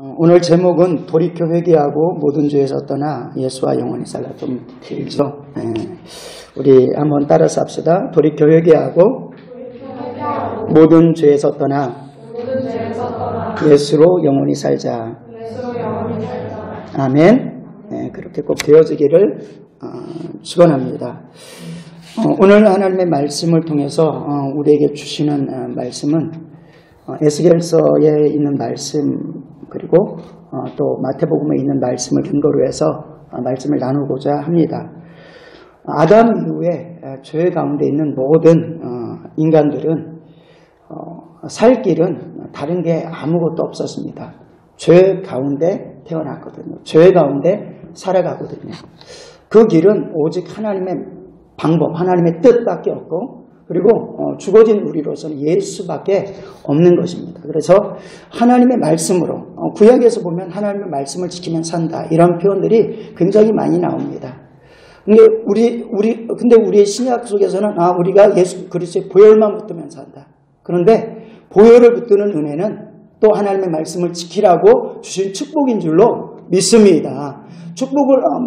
오늘 제목은 돌이켜 회개하고 모든 죄에서 떠나 예수와 영원히 살라. 좀 길죠. 우리 한번 따라서 합시다. 돌이켜 회개하고 모든 죄에서 떠나 예수로 영원히 살자. 아멘. 그렇게 꼭 되어지기를 축원합니다. 오늘 하나님의 말씀을 통해서 우리에게 주시는 말씀은 에스겔서에 있는 말씀, 그리고 또 마태복음에 있는 말씀을 근거로 해서 말씀을 나누고자 합니다. 아담 이후에 죄 가운데 있는 모든 인간들은 살 길은 다른 게 아무것도 없었습니다. 죄 가운데 태어났거든요. 죄 가운데 살아가거든요. 그 길은 오직 하나님의 방법, 하나님의 뜻밖에 없고, 그리고 죽어진 우리로서는 예수밖에 없는 것입니다. 그래서 하나님의 말씀으로, 구약에서 보면 하나님의 말씀을 지키면 산다, 이런 표현들이 굉장히 많이 나옵니다. 근데 우리의 신약 속에서는 우리가 예수 그리스도의 보혈만 붙들면 산다. 그런데 보혈을 붙드는 은혜는 또 하나님의 말씀을 지키라고 주신 축복인 줄로 믿습니다.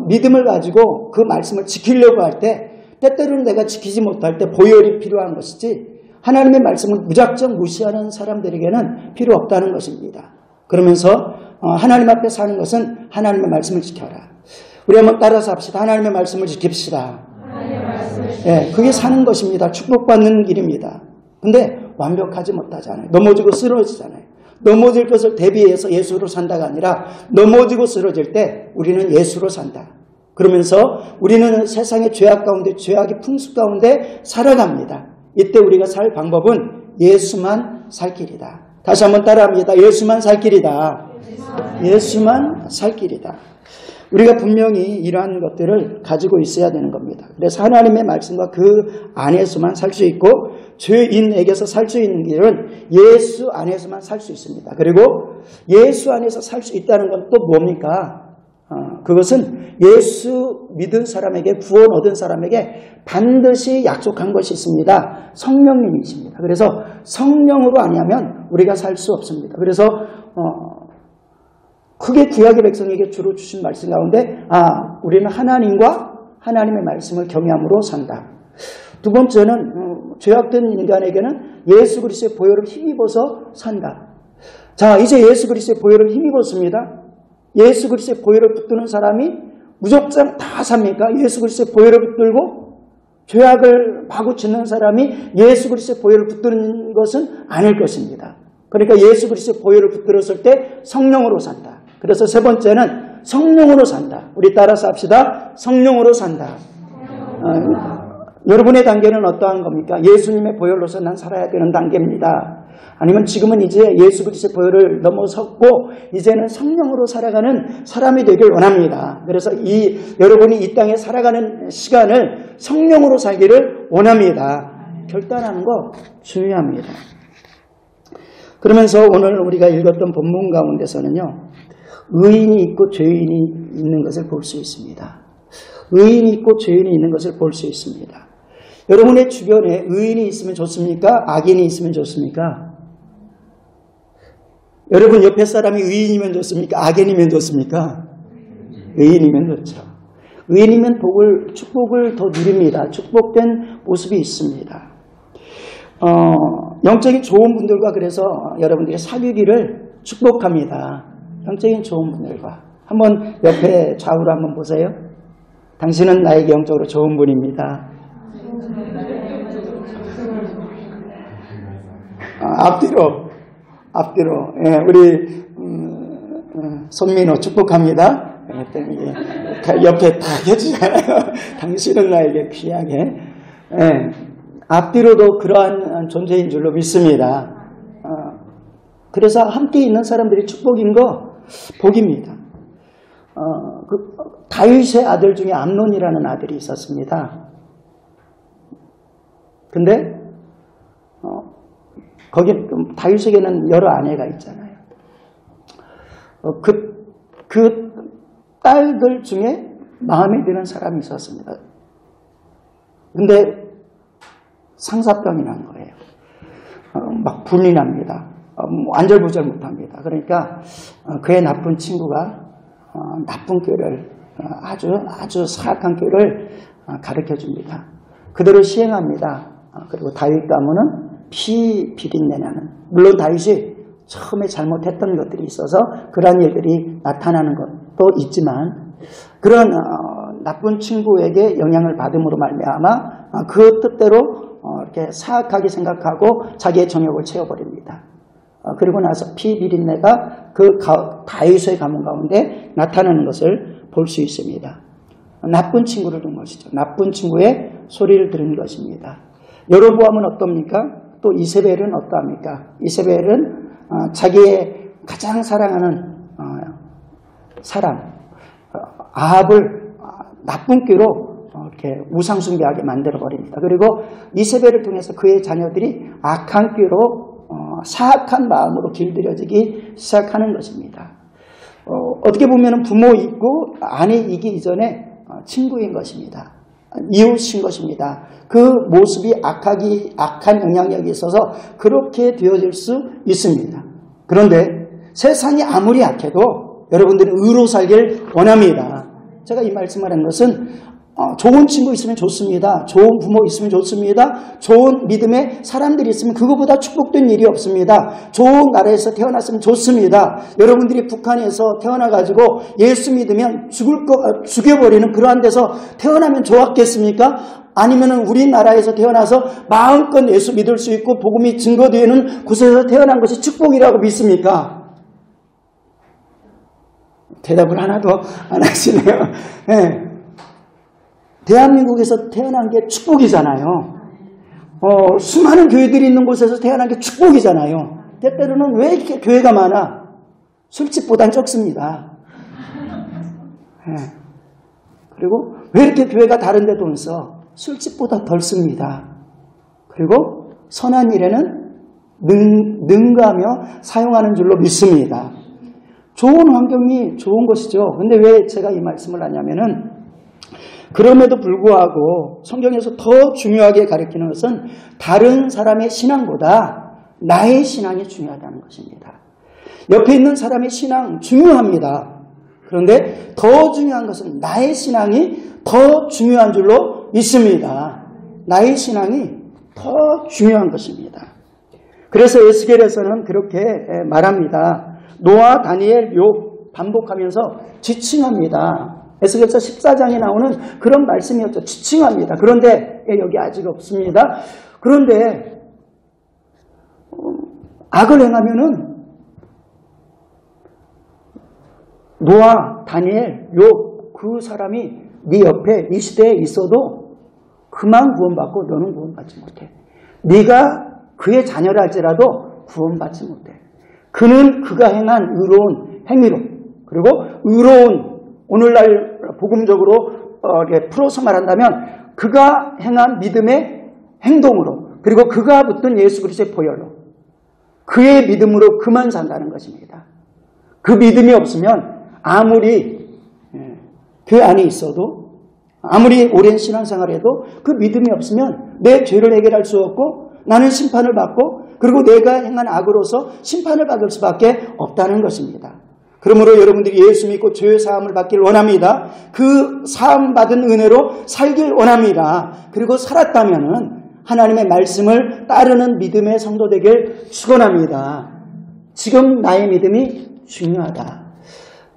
믿음을 가지고 그 말씀을 지키려고 할 때, 때때로는 내가 지키지 못할 때 보혈이 필요한 것이지, 하나님의 말씀을 무작정 무시하는 사람들에게는 필요 없다는 것입니다. 그러면서 하나님 앞에 사는 것은 하나님의 말씀을 지켜라. 우리 한번 따라서 합시다. 하나님의 말씀을 지킵시다. 그게 사는 것입니다. 축복받는 길입니다. 근데 완벽하지 못하잖아요. 넘어지고 쓰러지잖아요. 넘어질 것을 대비해서 예수로 산다가 아니라 넘어지고 쓰러질 때 우리는 예수로 산다. 그러면서 우리는 세상의 죄악 가운데, 죄악의 풍습 가운데 살아갑니다. 이때 우리가 살 방법은 예수만 살 길이다. 다시 한번 따라합니다. 예수만 살 길이다. 예수만 살 길이다. 우리가 분명히 이러한 것들을 가지고 있어야 되는 겁니다. 그래서 하나님의 말씀과 그 안에서만 살 수 있고, 죄인에게서 살 수 있는 길은 예수 안에서만 살 수 있습니다. 그리고 예수 안에서 살 수 있다는 건 또 뭡니까? 그것은 예수 믿은 사람에게, 구원 얻은 사람에게 반드시 약속한 것이 있습니다. 성령님이십니다. 그래서 성령으로 아니하면 우리가 살 수 없습니다. 그래서 크게 구약의 백성에게 주로 주신 말씀 가운데 우리는 하나님과 하나님의 말씀을 경외함으로 산다. 두 번째는 죄악된 인간에게는 예수 그리스도의 보혈을 힘입어서 산다. 자, 이제 예수 그리스도의 보혈을 힘입었습니다. 예수 그리스도의 보혈을 붙드는 사람이 무조건 다 삽니까? 예수 그리스도의 보혈을 붙들고 죄악을 마구 짓는 사람이 예수 그리스도의 보혈을 붙드는 것은 아닐 것입니다. 그러니까 예수 그리스도의 보혈을 붙들었을 때 성령으로 산다. 그래서 세 번째는 성령으로 산다. 우리 따라서 합시다. 성령으로 산다. 여러분의 단계는 어떠한 겁니까? 예수님의 보혈로서 난 살아야 되는 단계입니다. 아니면 지금은 이제 예수 그리스도의 보혈을 넘어섰고 이제는 성령으로 살아가는 사람이 되길 원합니다. 그래서 여러분이 이 땅에 살아가는 시간을 성령으로 살기를 원합니다. 결단하는 거 중요합니다. 그러면서 오늘 우리가 읽었던 본문 가운데서는요, 의인이 있고 죄인이 있는 것을 볼 수 있습니다. 의인이 있고 죄인이 있는 것을 볼 수 있습니다. 여러분의 주변에 의인이 있으면 좋습니까? 악인이 있으면 좋습니까? 여러분 옆에 사람이 의인이면 좋습니까? 악인이면 좋습니까? 의인이면 좋죠. 의인이면 축복을 더 누립니다. 축복된 모습이 있습니다. 영적인 좋은 분들과 그래서 여러분들이 사귀기를 축복합니다. 영적인 좋은 분들과. 한번 옆에 좌우로 한번 보세요. 당신은 나에게 영적으로 좋은 분입니다. 앞뒤로. 우리 손민호 축복합니다. 옆에 다 해주잖아요. 당신은 나에게 귀하게. 앞뒤로도 그러한 존재인 줄로 믿습니다. 그래서 함께 있는 사람들이 축복인 거 복입니다. 다윗의 아들 중에 암논이라는 아들이 있었습니다. 근데 거기 다윗에게는 여러 아내가 있잖아요. 그 딸들 중에 마음에 드는 사람이 있었습니다. 근데 상사병이 난 거예요. 막 분이 납니다. 안절부절 못합니다. 그러니까 그의 나쁜 친구가 나쁜 꾀를 아주 사악한 꾀를 가르쳐 줍니다. 그대로 시행합니다. 그리고 다윗 가문은 피 비린내나는, 물론 다윗이 처음에 잘못했던 것들이 있어서 그러한 일들이 나타나는 것도 있지만 그런 나쁜 친구에게 영향을 받음으로 말미암아 그 뜻대로 이렇게 사악하게 생각하고 자기의 정욕을 채워버립니다. 그리고 나서 피 비린내가 그 다윗의 가문 가운데 나타나는 것을 볼 수 있습니다. 나쁜 친구를 둔 것이죠. 나쁜 친구의 소리를 들은 것입니다. 여로보암은 어떻습니까? 또 이세벨은 어떠합니까? 이세벨은 자기의 가장 사랑하는 사람 아합을 나쁜 꾀로 이렇게 우상숭배하게 만들어 버립니다. 그리고 이세벨을 통해서 그의 자녀들이 악한 꾀로 사악한 마음으로 길들여지기 시작하는 것입니다. 어떻게 보면 부모이고 아내이기 이전에 친구인 것입니다. 이웃인 것입니다. 그 모습이 악한 영향력이 있어서 그렇게 되어질 수 있습니다. 그런데 세상이 아무리 악해도 여러분들은 의로 살길 원합니다. 제가 이 말씀을 한 것은 좋은 친구 있으면 좋습니다. 좋은 부모 있으면 좋습니다. 좋은 믿음의 사람들이 있으면 그거보다 축복된 일이 없습니다. 좋은 나라에서 태어났으면 좋습니다. 여러분들이 북한에서 태어나가지고 예수 믿으면 죽여버리는 그러한 데서 태어나면 좋았겠습니까? 아니면 우리나라에서 태어나서 마음껏 예수 믿을 수 있고 복음이 증거되는 곳에서 태어난 것이 축복이라고 믿습니까? 대답을 하나도 안 하시네요. 네. 대한민국에서 태어난 게 축복이잖아요. 수많은 교회들이 있는 곳에서 태어난 게 축복이잖아요. 때때로는 왜 이렇게 교회가 많아? 술집보단 적습니다. 네. 그리고 왜 이렇게 교회가 다른 데 돈 써? 술집보다 덜 씁니다. 그리고 선한 일에는 능가하며 사용하는 줄로 믿습니다. 좋은 환경이 좋은 것이죠. 근데 왜 제가 이 말씀을 하냐면은 그럼에도 불구하고 성경에서 더 중요하게 가르치는 것은 다른 사람의 신앙보다 나의 신앙이 중요하다는 것입니다. 옆에 있는 사람의 신앙 중요합니다. 그런데 더 중요한 것은 나의 신앙이 더 중요한 줄로 믿습니다. 나의 신앙이 더 중요한 것입니다. 그래서 에스겔에서는 그렇게 말합니다. 노아, 다니엘, 욥 반복하면서 지칭합니다. 에스겔서 14장에 나오는 그런 말씀이었죠. 지칭합니다. 그런데 여기 아직 없습니다. 그런데 악을 행하면은 노아, 다니엘, 욥 그 사람이 네 옆에 이 시대에 있어도 그만 구원받고 너는 구원받지 못해. 네가 그의 자녀랄지라도 구원받지 못해. 그는 그가 행한 의로운 행위로 그리고 의로운 오늘날 복음적으로 풀어서 말한다면 그가 행한 믿음의 행동으로 그리고 그가 붙든 예수 그리스도의 보혈로 그의 믿음으로 그만 산다는 것입니다. 그 믿음이 없으면 아무리 교회 안에 있어도 아무리 오랜 신앙생활을 해도 그 믿음이 없으면 내 죄를 해결할 수 없고 나는 심판을 받고 그리고 내가 행한 악으로서 심판을 받을 수밖에 없다는 것입니다. 그러므로 여러분들이 예수 믿고 죄의 사함을 받길 원합니다. 그 사함 받은 은혜로 살길 원합니다. 그리고 살았다면은 하나님의 말씀을 따르는 믿음의 성도 되길 축원합니다. 지금 나의 믿음이 중요하다.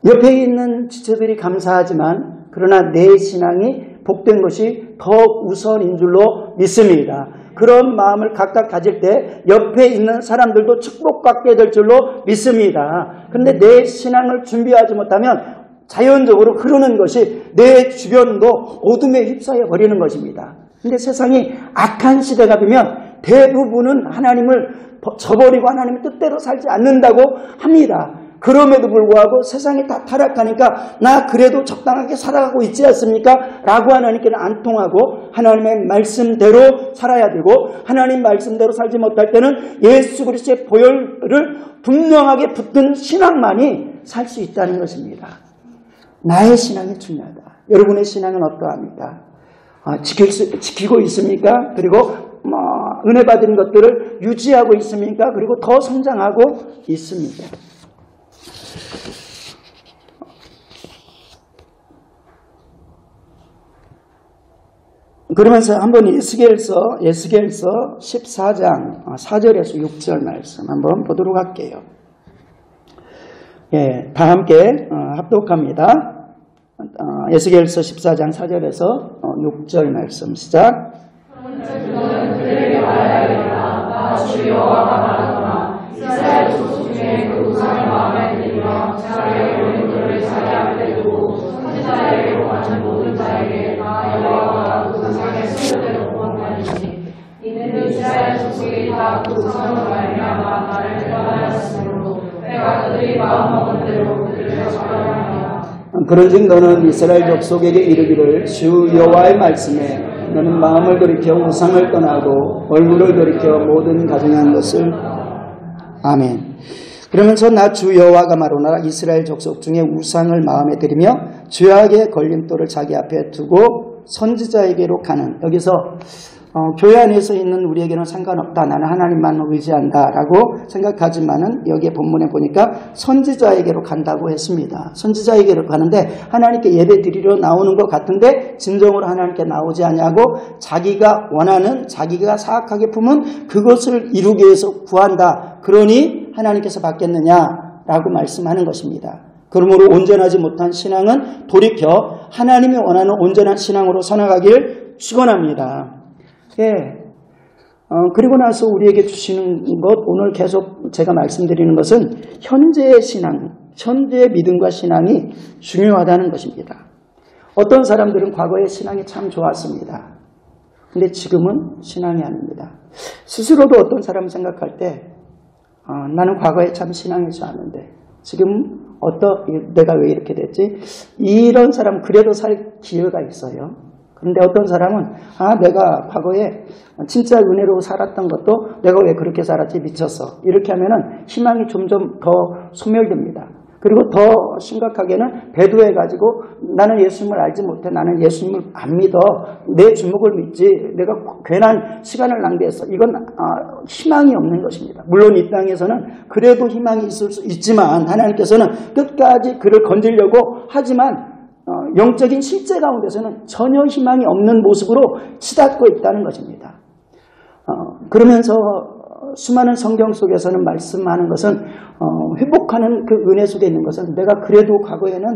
옆에 있는 지체들이 감사하지만 그러나 내 신앙이 복된 것이 더 우선인 줄로 믿습니다. 그런 마음을 각각 가질 때 옆에 있는 사람들도 축복받게 될 줄로 믿습니다. 그런데 내 신앙을 준비하지 못하면 자연적으로 흐르는 것이 내 주변도 어둠에 휩싸여 버리는 것입니다. 그런데 세상이 악한 시대가 되면 대부분은 하나님을 저버리고 하나님의 뜻대로 살지 않는다고 합니다. 그럼에도 불구하고 세상이 다 타락하니까 나 그래도 적당하게 살아가고 있지 않습니까? 라고 하나님께는 안 통하고 하나님의 말씀대로 살아야 되고 하나님 말씀대로 살지 못할 때는 예수 그리스도의 보혈을 분명하게 붙든 신앙만이 살 수 있다는 것입니다. 나의 신앙이 중요하다. 여러분의 신앙은 어떠합니까? 지키고 있습니까? 그리고 은혜 받은 것들을 유지하고 있습니까? 그리고 더 성장하고 있습니다. 그러면서 한번 에스겔서 14장 4절에서 6절 말씀 한번 보도록 할게요. 예, 다 함께 합독합니다. 에스겔서 14장 4절에서 6절 말씀 시작. 너는 그들에게 말하여라. 나 주 여호와가 말하노라. 이스라엘 족속 중에 그 우상을 마음에 들이며 자기의 영혼들을 자기 앞에 두고 선지자에게로 가는 모든 자에게 나 여호와가 그 우상의 수요대로 구원하리니 이는 이스라엘 족속이 다 그 우상으로 말미암아 나를 떠나였으므로 내가 그들이 마음먹은 대로 그들을 저버리리라. 그런즉 너는 이스라엘 족속에게 이르기를 주 여호와의 말씀에 너는 마음을 돌이켜 우상을 떠나고 얼굴을 돌이켜 모든 가증한 것을 아멘. 그러면서 나 주 여호와가 말하노라. 이스라엘 족속 중에 우상을 마음에 들이며 죄악의 걸림돌을 자기 앞에 두고 선지자에게로 가는, 여기서 교회 안에서 있는 우리에게는 상관없다, 나는 하나님만 의지한다 라고 생각하지만은 여기에 본문에 보니까 선지자에게로 간다고 했습니다. 선지자에게로 가는데 하나님께 예배 드리러 나오는 것 같은데 진정으로 하나님께 나오지 않냐고, 자기가 원하는, 자기가 사악하게 품은 그것을 이루기 위해서 구한다. 그러니 하나님께서 받겠느냐라고 말씀하는 것입니다. 그러므로 온전하지 못한 신앙은 돌이켜 하나님이 원하는 온전한 신앙으로 선나가길 축원합니다. 예. 그리고 나서 우리에게 주시는 것, 오늘 계속 제가 말씀드리는 것은 현재의 신앙, 현재의 믿음과 신앙이 중요하다는 것입니다. 어떤 사람들은 과거의 신앙이 참 좋았습니다. 근데 지금은 신앙이 아닙니다. 스스로도 어떤 사람 생각할 때 나는 과거에 참 신앙이 좋았는데 지금 내가 왜 이렇게 됐지? 이런 사람 그래도 살 기회가 있어요. 그런데 어떤 사람은 내가 과거에 진짜 은혜로 살았던 것도 내가 왜 그렇게 살았지, 미쳤어, 이렇게 하면은 희망이 점점 더 소멸됩니다. 그리고 더 심각하게는 배도해가지고 나는 예수님을 알지 못해, 나는 예수님을 안 믿어, 내 주목을 믿지, 내가 괜한 시간을 낭비했어, 이건 희망이 없는 것입니다. 물론 이 땅에서는 그래도 희망이 있을 수 있지만 하나님께서는 끝까지 그를 건지려고 하지만 영적인 실제 가운데서는 전혀 희망이 없는 모습으로 치닫고 있다는 것입니다. 그러면서 수많은 성경 속에서는 말씀하는 것은 회복하는 그 은혜 속에 있는 것은 내가 그래도 과거에는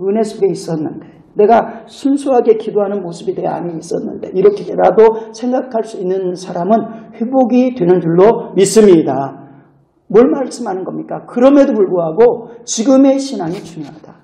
은혜 속에 있었는데, 내가 순수하게 기도하는 모습이 내 안에 있었는데, 이렇게라도 생각할 수 있는 사람은 회복이 되는 줄로 믿습니다. 뭘 말씀하는 겁니까? 그럼에도 불구하고 지금의 신앙이 중요하다.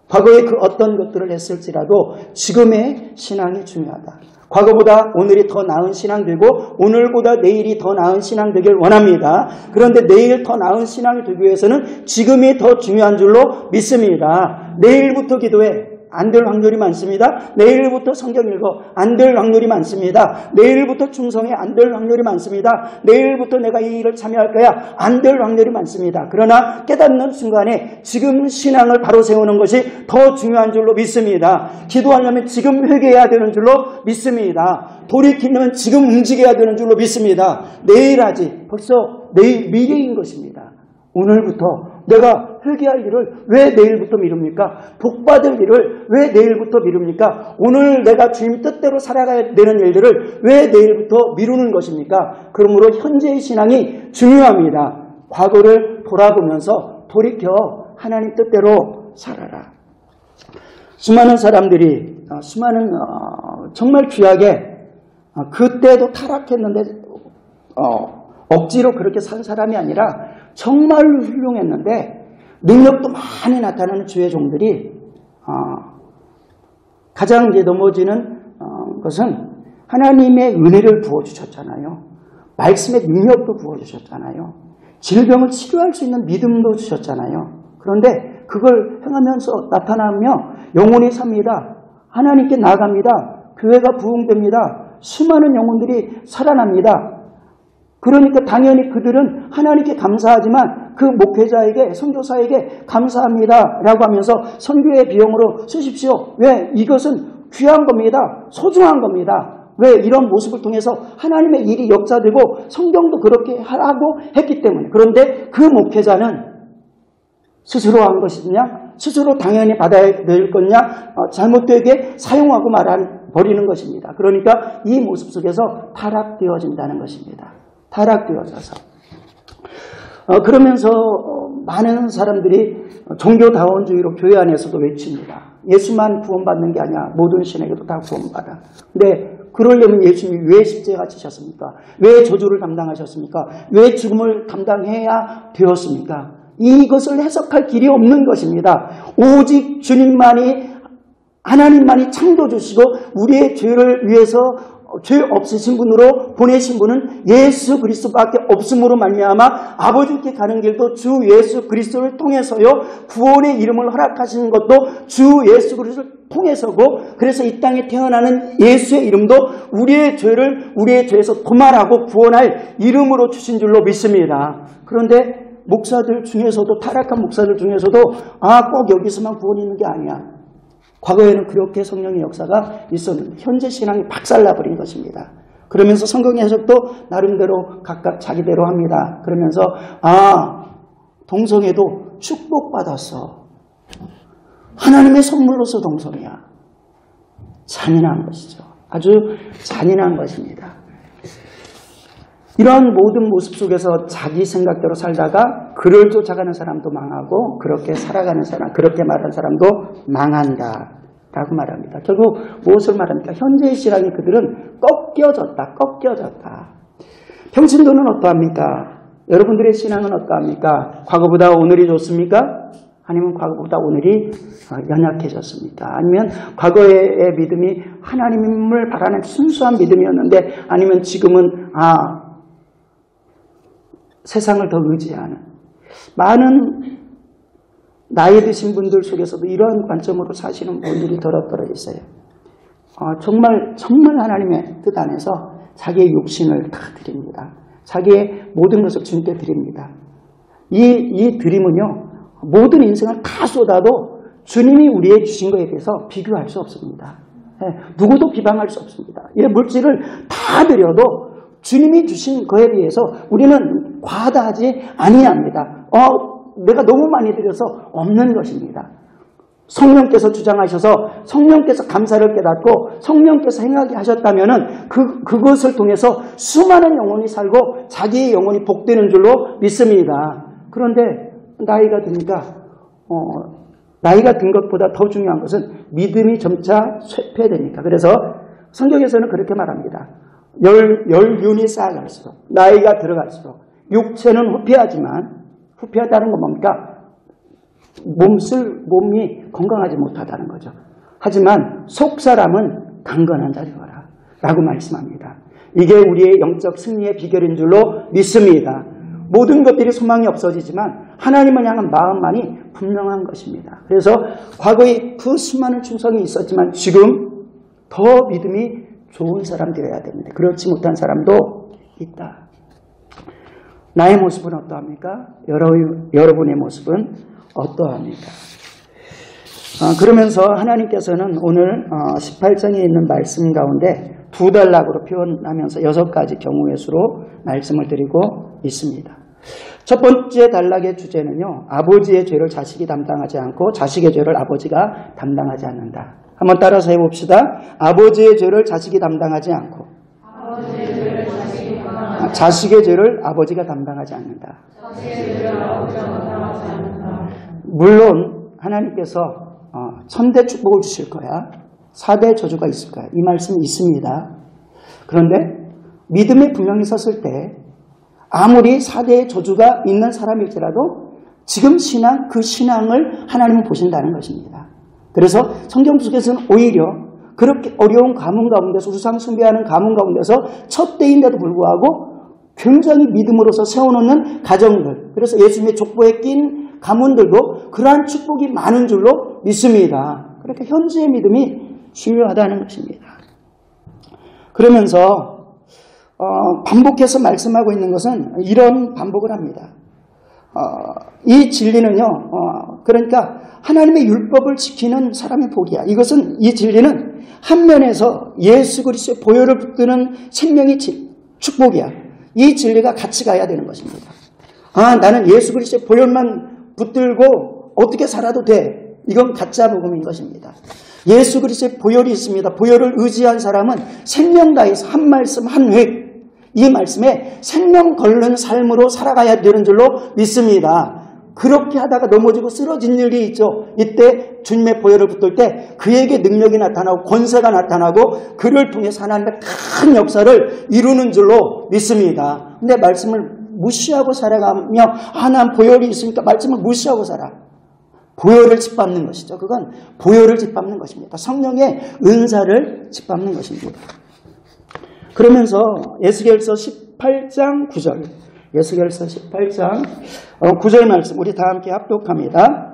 과거에 그 어떤 것들을 했을지라도 지금의 신앙이 중요하다. 과거보다 오늘이 더 나은 신앙 되고 오늘보다 내일이 더 나은 신앙 되길 원합니다. 그런데 내일 더 나은 신앙이 되기 위해서는 지금이 더 중요한 줄로 믿습니다. 내일부터 기도해, 안 될 확률이 많습니다. 내일부터 성경 읽어, 안 될 확률이 많습니다. 내일부터 충성해, 안 될 확률이 많습니다. 내일부터 내가 이 일을 참여할 거야, 안 될 확률이 많습니다. 그러나 깨닫는 순간에 지금 신앙을 바로 세우는 것이 더 중요한 줄로 믿습니다. 기도하려면 지금 회개해야 되는 줄로 믿습니다. 돌이키려면 지금 움직여야 되는 줄로 믿습니다. 내일 하지, 벌써 내일 미래인 것입니다. 오늘부터 내가 회개할 일을 왜 내일부터 미룹니까? 복받을 일을 왜 내일부터 미룹니까? 오늘 내가 주님 뜻대로 살아가야 되는 일들을 왜 내일부터 미루는 것입니까? 그러므로 현재의 신앙이 중요합니다. 과거를 돌아보면서 돌이켜 하나님 뜻대로 살아라. 수많은 사람들이 정말 귀하게 그때도 타락했는데 억지로 그렇게 산 사람이 아니라 정말로 훌륭했는데 능력도 많이 나타나는 주의 종들이 가장 이제 넘어지는 것은 하나님의 은혜를 부어주셨잖아요. 말씀의 능력도 부어주셨잖아요. 질병을 치료할 수 있는 믿음도 주셨잖아요. 그런데 그걸 행하면서 나타나며 영혼이 삽니다. 하나님께 나아갑니다. 교회가 부흥됩니다. 수많은 영혼들이 살아납니다. 그러니까 당연히 그들은 하나님께 감사하지만 그 목회자에게, 선교사에게 감사합니다 라고 하면서 선교의 비용으로 쓰십시오. 왜? 이것은 귀한 겁니다. 소중한 겁니다. 왜? 이런 모습을 통해서 하나님의 일이 역사되고 성경도 그렇게 하라고 했기 때문에. 그런데 그 목회자는 스스로 한 것이냐? 스스로 당연히 받아야 될 거냐? 잘못되게 사용하고 버리는 것입니다. 그러니까 이 모습 속에서 타락되어진다는 것입니다. 타락되어져서. 그러면서 많은 사람들이 종교다원주의로 교회 안에서도 외칩니다. 예수만 구원받는 게 아니야. 모든 신에게도 다 구원받아. 근데 그러려면 예수님이 왜 십자가 지셨습니까? 왜 저주를 담당하셨습니까? 왜 죽음을 담당해야 되었습니까? 이것을 해석할 길이 없는 것입니다. 오직 주님만이, 하나님만이 창조주시고 우리의 죄를 위해서 죄 없으신 분으로 보내신 분은 예수 그리스도밖에 없음으로 말미암아 아버지께 가는 길도 주 예수 그리스도를 통해서요, 구원의 이름을 허락하시는 것도 주 예수 그리스도를 통해서고, 그래서 이 땅에 태어나는 예수의 이름도 우리의 죄에서 도말하고 구원할 이름으로 주신 줄로 믿습니다. 그런데 목사들 중에서도, 타락한 목사들 중에서도 꼭 여기서만 구원이 있는 게 아니야. 과거에는 그렇게 성령의 역사가 있었는데 현재 신앙이 박살나버린 것입니다. 그러면서 성경 해석도 나름대로 각각 자기대로 합니다. 그러면서 동성애도 축복받았어. 하나님의 선물로서 동성애야. 잔인한 것이죠. 아주 잔인한 것입니다. 이런 모든 모습 속에서 자기 생각대로 살다가 그를 쫓아가는 사람도 망하고 그렇게 살아가는 사람, 그렇게 말하는 사람도 망한다 라고 말합니다. 결국 무엇을 말합니까? 현재의 신앙이 그들은 꺾여졌다. 평신도는 어떠합니까? 여러분들의 신앙은 어떠합니까? 과거보다 오늘이 좋습니까? 아니면 과거보다 오늘이 연약해졌습니까? 아니면 과거의 믿음이 하나님을 바라는 순수한 믿음이었는데, 아니면 지금은 세상을 더 의지하는, 많은 나이 드신 분들 속에서도 이러한 관점으로 사시는 분들이 더럽더러 있어요. 정말 하나님의 뜻 안에서 자기의 육신을 다 드립니다. 자기의 모든 것을 주님께 드립니다. 이 드림은요, 모든 인생을 다 쏟아도 주님이 우리에게 주신 것에 대해서 비교할 수 없습니다. 누구도 비방할 수 없습니다. 물질을 다 드려도 주님이 주신 것에 비해서 우리는 과다하지 아니합니다. 내가 너무 많이 드려서 없는 것입니다. 성령께서 주장하셔서 성령께서 감사를 깨닫고 성령께서 행하게 하셨다면은 그것을 통해서 수많은 영혼이 살고 자기의 영혼이 복되는 줄로 믿습니다. 그런데 나이가 드니까 나이가 든 것보다 더 중요한 것은 믿음이 점차 쇠퇴되니까. 그래서 성경에서는 그렇게 말합니다. 연륜이 쌓아갈수록, 나이가 들어갈수록 육체는 후피하다는 건 뭡니까? 몸이 건강하지 못하다는 거죠. 하지만 속사람은 강건한 자리거라 라고 말씀합니다. 이게 우리의 영적 승리의 비결인 줄로 믿습니다. 모든 것들이 소망이 없어지지만 하나님을 향한 마음만이 분명한 것입니다. 그래서 과거에 그 수많은 충성이 있었지만 지금 더 믿음이 좋은 사람 되어야 됩니다. 그렇지 못한 사람도 있다. 나의 모습은 어떠합니까? 여러분의 모습은 어떠합니까? 그러면서 하나님께서는 오늘 18장에 있는 말씀 가운데 두 단락으로 표현하면서 6가지 경우의 수로 말씀을 드리고 있습니다. 첫 번째 단락의 주제는요, 아버지의 죄를 자식이 담당하지 않고 자식의 죄를 아버지가 담당하지 않는다. 한번 따라서 해봅시다. 아버지의 죄를 자식이 담당하지 않고 자식의 죄를 아버지가 담당하지 않는다. 물론 하나님께서 천대 축복을 주실 거야. 4대 저주가 있을 거야. 이 말씀이 있습니다. 그런데 믿음에 분명히 섰을 때 아무리 4대의 저주가 있는 사람일지라도 지금 그 신앙을 하나님은 보신다는 것입니다. 그래서 성경 속에서는 오히려 그렇게 어려운 가문 가운데서, 우상 숭배하는 가문 가운데서 첫 때인데도 불구하고 굉장히 믿음으로서 세워놓는 가정들, 그래서 예수님의 족보에 낀 가문들도 그러한 축복이 많은 줄로 믿습니다. 그러니까 현지의 믿음이 중요하다는 것입니다. 그러면서 반복해서 말씀하고 있는 것은 이런 반복을 합니다. 이 진리는요, 그러니까 하나님의 율법을 지키는 사람의 복이야. 이것은 이 진리는 한 면에서 예수 그리스도의 보혈을 붙드는 생명의 축복이야. 이 진리가 같이 가야 되는 것입니다. 나는 예수 그리스도의 보혈만 붙들고 어떻게 살아도 돼. 이건 가짜 복음인 것입니다. 예수 그리스도의 보혈이 있습니다. 보혈을 의지한 사람은 생명 다해서 한 말씀 한 획, 이 말씀에 생명 걸는 삶으로 살아가야 되는 줄로 믿습니다. 그렇게 하다가 넘어지고 쓰러진 일이 있죠. 이때 주님의 보혈을 붙들 때 그에게 능력이 나타나고 권세가 나타나고 그를 통해서 하나님의 큰 역사를 이루는 줄로 믿습니다. 근데 말씀을 무시하고 살아가며 난 보혈이 있으니까 말씀을 무시하고 살아. 보혈을 짓밟는 것이죠. 그건 보혈을 짓밟는 것입니다. 성령의 은사를 짓밟는 것입니다. 그러면서 에스겔서 18장 9절, 에스겔서 18장 9절 말씀 우리 다 함께 합독합니다.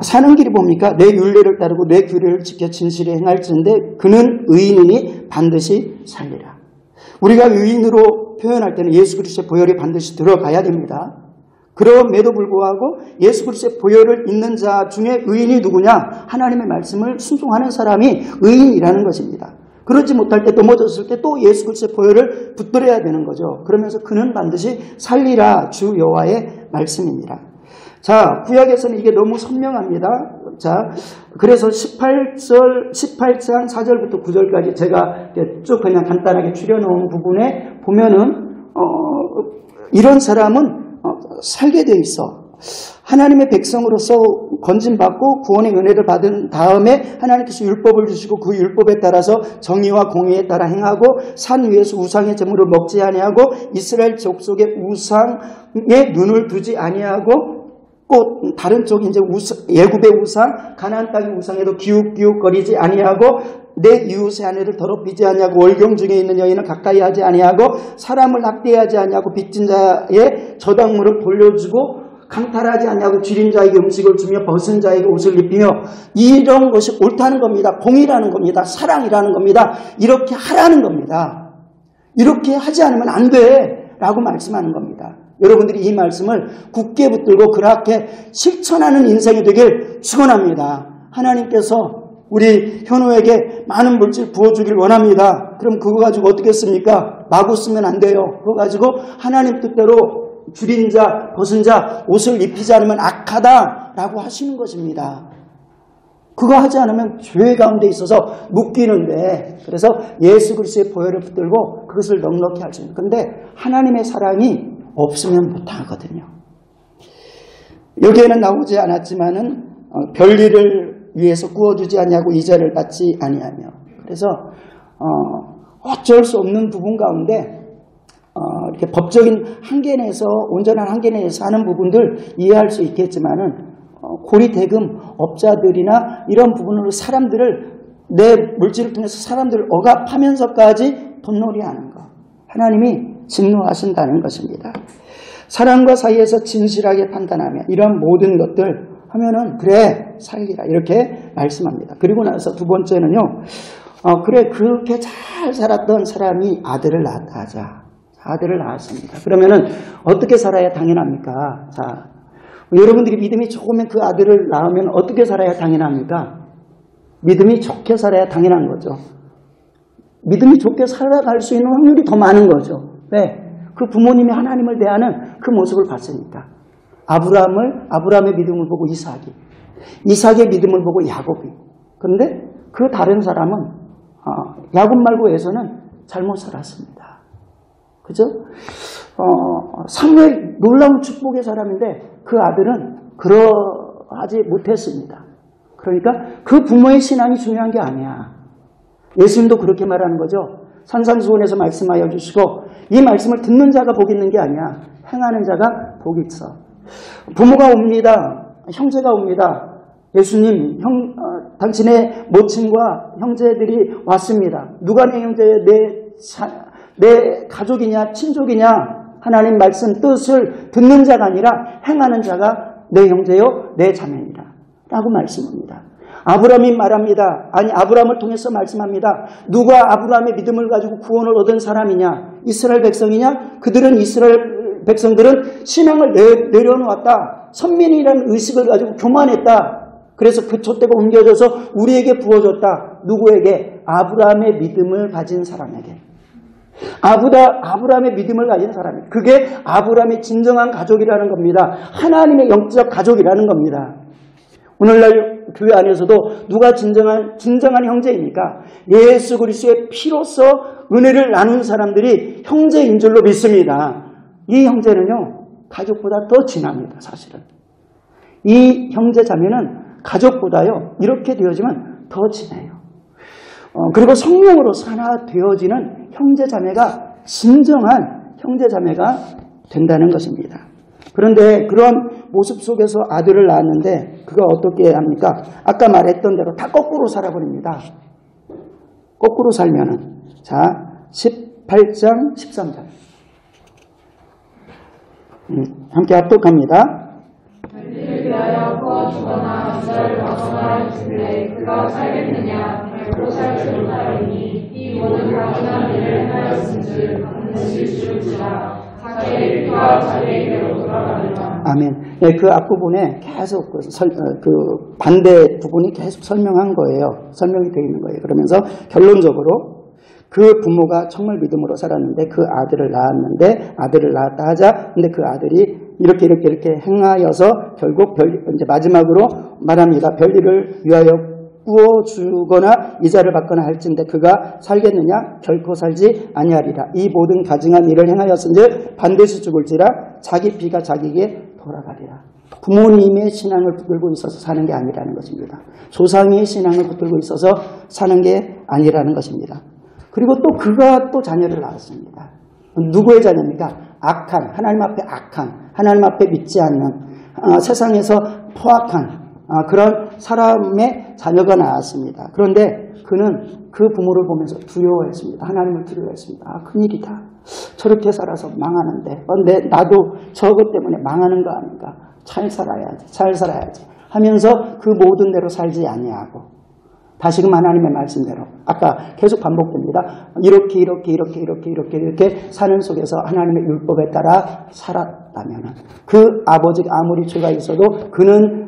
사는 길이 뭡니까? 내 율례를 따르고 내 규례를 지켜 진실에 행할진대 그는 의인이니 반드시 살리라. 우리가 의인으로 표현할 때는 예수 그리스도의 보혈이 반드시 들어가야 됩니다. 그럼에도 불구하고 예수 그리스도의 보혈을 있는 자 중에 의인이 누구냐? 하나님의 말씀을 순종하는 사람이 의인이라는 것입니다. 그러지 못할 때 넘어졌을 때 또 예수 그리스도의 보혈을 붙들어야 되는 거죠. 그러면서 그는 반드시 살리라 주 여호와의 말씀입니다. 자, 구약에서는 이게 너무 선명합니다. 자, 그래서 18장 4절부터 9절까지 제가 쭉 그냥 간단하게 추려놓은 부분에 보면은 이런 사람은 살게 되어 있어. 하나님의 백성으로서 건진받고 구원의 은혜를 받은 다음에 하나님께서 율법을 주시고 그 율법에 따라서 정의와 공의에 따라 행하고 산 위에서 우상의 제물을 먹지 아니하고 이스라엘 족속의 우상에 눈을 두지 아니하고 또 다른 쪽이 이제 예굽의 우상, 가나안 땅의 우상에도 기웃기웃거리지 아니하고 내 이웃의 아내를 더럽히지 아니하고 월경 중에 있는 여인을 가까이 하지 아니하고 사람을 학대하지 아니하고 빚진 자의 저당물을 돌려주고 강탈하지 아니하고 줄인 자에게 음식을 주며 벗은 자에게 옷을 입히며 이런 것이 옳다는 겁니다. 공의라는 겁니다. 사랑이라는 겁니다. 이렇게 하라는 겁니다. 이렇게 하지 않으면 안 돼 라고 말씀하는 겁니다. 여러분들이 이 말씀을 굳게 붙들고 그렇게 실천하는 인생이 되길 축원합니다. 하나님께서 우리 현우에게 많은 물질 부어주길 원합니다. 그럼 그거 가지고 어떻게 씁니까? 마구 쓰면 안 돼요. 그거 가지고 하나님 뜻대로 줄인 자, 벗은 자, 옷을 입히지 않으면 악하다라고 하시는 것입니다. 그거 하지 않으면 죄 가운데 있어서 묶이는데, 그래서 예수 그리스도의 보혈을 붙들고 그것을 넉넉히 할 수 있는. 그런데 하나님의 사랑이 없으면 못하거든요. 여기에는 나오지 않았지만은 별일을 위해서 구워주지 아니하고 이자를 받지 아니하며, 그래서 어쩔 수 없는 부분 가운데 이렇게 법적인 한계 내에서 온전한 한계 내에서 하는 부분들 이해할 수 있겠지만은 고리대금 업자들이나 이런 부분으로 사람들을 내 물질을 통해서 사람들을 억압하면서까지 돈놀이하는 것, 하나님이 진노하신다는 것입니다. 사람과 사이에서 진실하게 판단하며 이런 모든 것들 하면은 그래 살리라 이렇게 말씀합니다. 그리고 나서 두 번째는요, 그래 그렇게 잘 살았던 사람이 아들을 낳았다 하자. 아들을 낳았습니다. 그러면은 어떻게 살아야 당연합니까? 자, 여러분들이 믿음이 좋으면 그 아들을 낳으면 어떻게 살아야 당연합니까? 믿음이 좋게 살아야 당연한 거죠. 믿음이 좋게 살아갈 수 있는 확률이 더 많은 거죠. 왜? 그 부모님이 하나님을 대하는 그 모습을 봤으니까. 아브라함의 믿음을 보고 이삭의 믿음을 보고 야곱이. 그런데 그 다른 사람은 야곱 말고 에서는 잘못 살았습니다. 그죠? 사무엘 놀라운 축복의 사람인데 그 아들은 그러하지 못했습니다. 그러니까 그 부모의 신앙이 중요한 게 아니야. 예수님도 그렇게 말하는 거죠. 산상수훈에서 말씀하여 주시고 이 말씀을 듣는 자가 복 있는 게 아니야. 행하는 자가 복 있어. 부모가 옵니다. 형제가 옵니다. 예수님, 당신의 모친과 형제들이 왔습니다. 누가 내 형제예요? 내 가족이냐 친족이냐 하나님 말씀 뜻을 듣는 자가 아니라 행하는 자가 내 형제요 내 자매니라 라고 말씀합니다. 아브라함이 말합니다. 아니, 아브라함을 통해서 말씀합니다. 누가 아브라함의 믿음을 가지고 구원을 얻은 사람이냐? 이스라엘 백성이냐? 그들은 이스라엘 백성들은 신앙을 내려놓았다. 선민이라는 의식을 가지고 교만했다. 그래서 그 촛대가 옮겨져서 우리에게 부어졌다. 누구에게? 아브라함의 믿음을 가진 사람에게. 아브라함의 믿음을 가진 사람이. 그게 아브라함의 진정한 가족이라는 겁니다. 하나님의 영적 가족이라는 겁니다. 오늘날 교회 안에서도 누가 진정한 형제입니까? 예수 그리스도의 피로써 은혜를 나눈 사람들이 형제인 줄로 믿습니다. 이 형제는요, 가족보다 더 진합니다, 사실은. 이 형제 자매는 가족보다요, 이렇게 되어지면 더 진해요. 그리고 성령으로 하나 되어지는 형제 자매가 진정한 형제 자매가 된다는 것입니다. 그런데 그런 모습 속에서 아들을 낳았는데 그가 어떻게 합니까? 아까 말했던 대로 다 거꾸로 살아버립니다. 거꾸로 살면은, 자, 18장 13절 함께 합독합니다. 그를 위하여 구워주거나 기사를 박성하여 주되 그가 살겠느냐? 결코 살지 못하리니 이 모든 가증한 일을 행하였은즉 반드시 죽을지라. 자기의 피가 자기에게로 돌아가리라. 아멘. 네, 그 앞부분에 계속 그 반대 부분이 계속 설명한 거예요. 설명이 되어 있는 거예요. 그러면서 결론적으로 그 부모가 정말 믿음으로 살았는데 그 아들을 낳았는데 아들을 낳았다 하자. 근데 그 아들이 이렇게 행하여서 결국 이제 마지막으로 말합니다. 별일을 위하여 구워주거나 이자를 받거나 할진대 그가 살겠느냐? 결코 살지 아니하리라. 이 모든 가증한 일을 행하였은즉 반드시 죽을지라. 자기 피가 자기에게 돌아가리라. 부모님의 신앙을 붙들고 있어서 사는 게 아니라는 것입니다. 조상의 신앙을 붙들고 있어서 사는 게 아니라는 것입니다. 그리고 또 그가 또 자녀를 낳았습니다. 누구의 자녀입니까? 악한, 하나님 앞에 악한, 하나님 앞에 믿지 않는, 세상에서 포악한 그런 사람의 자녀가 나왔습니다. 그런데 그는 그 부모를 보면서 두려워했습니다. 하나님을 두려워했습니다. 큰일이다. 저렇게 살아서 망하는데 나도 저것 때문에 망하는 거 아닌가. 잘 살아야지 하면서 그 모든 대로 살지 아니하고 다시금 하나님의 말씀대로 아까 계속 반복됩니다. 이렇게 사는 속에서 하나님의 율법에 따라 살았다면 그 아버지가 아무리 죄가 있어도 그는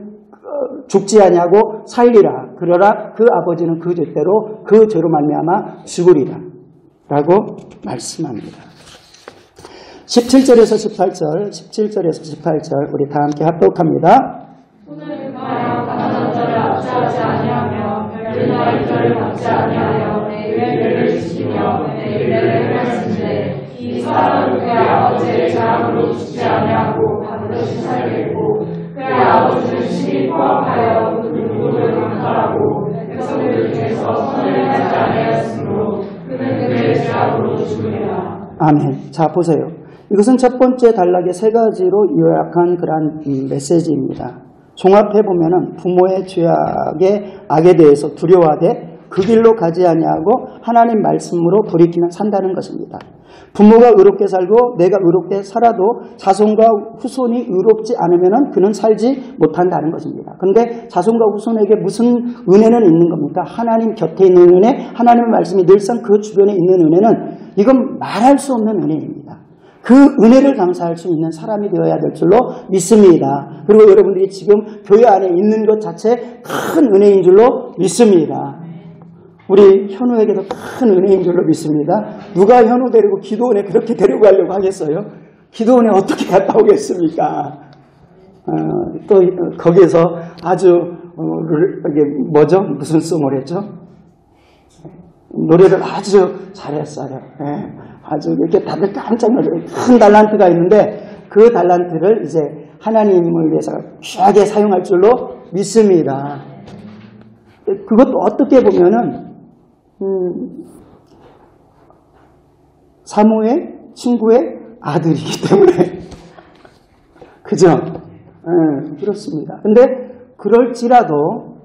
죽지 아니하고 살리라. 그러나 그 아버지는 그 죄대로 그 죄로 말미암아 죽으리라 라고 말씀합니다. 17절에서 18절 우리 다 함께 합독합니다. 손을 금하여 가난한 자를 압제하지 아니하며 별이나 일절을 받지 아니하여 내 의례를 지키며 내 의례를 행하였으되 이 사람은 그의 아버지의 재앙으로 죽지 아니하고 반드시 살겠고 그의 아버지는 심히 포악하여 그 누구를 강탈하고 백성들 중에서 선을 하지 아니하였으므로 그는 그의 재앙으로 죽으리라. 아멘. 자, 보세요. 이것은 첫 번째 단락의 세 가지로 요약한 그러한 메시지입니다. 종합해보면은 부모의 죄악의 악에 대해서 두려워하되 그 길로 가지 아니하고 하나님 말씀으로 돌이키면 산다는 것입니다. 부모가 의롭게 살고 내가 의롭게 살아도 자손과 후손이 의롭지 않으면 그는 살지 못한다는 것입니다. 그런데 자손과 후손에게 무슨 은혜는 있는 겁니까? 하나님 곁에 있는 은혜, 하나님의 말씀이 늘상 그 주변에 있는 은혜는 이건 말할 수 없는 은혜입니다. 그 은혜를 감사할 수 있는 사람이 되어야 될 줄로 믿습니다. 그리고 여러분들이 지금 교회 안에 있는 것 자체 큰 은혜인 줄로 믿습니다. 우리 현우에게도 큰 은혜인 줄로 믿습니다. 누가 현우 데리고 기도원에 그렇게 데리고 가려고 하겠어요? 기도원에 어떻게 갔다 오겠습니까? 또 거기에서 아주 이게 뭐죠? 무슨 수모랬죠? 노래를 아주 잘했어요. 네. 아주 이렇게 다들 깜짝 놀라요. 큰 달란트가 있는데 그 달란트를 이제 하나님을 위해서 귀하게 사용할 줄로 믿습니다. 그것도 어떻게 보면은 사모의 친구의 아들이기 때문에 그죠? 그렇습니다. 근데 그럴지라도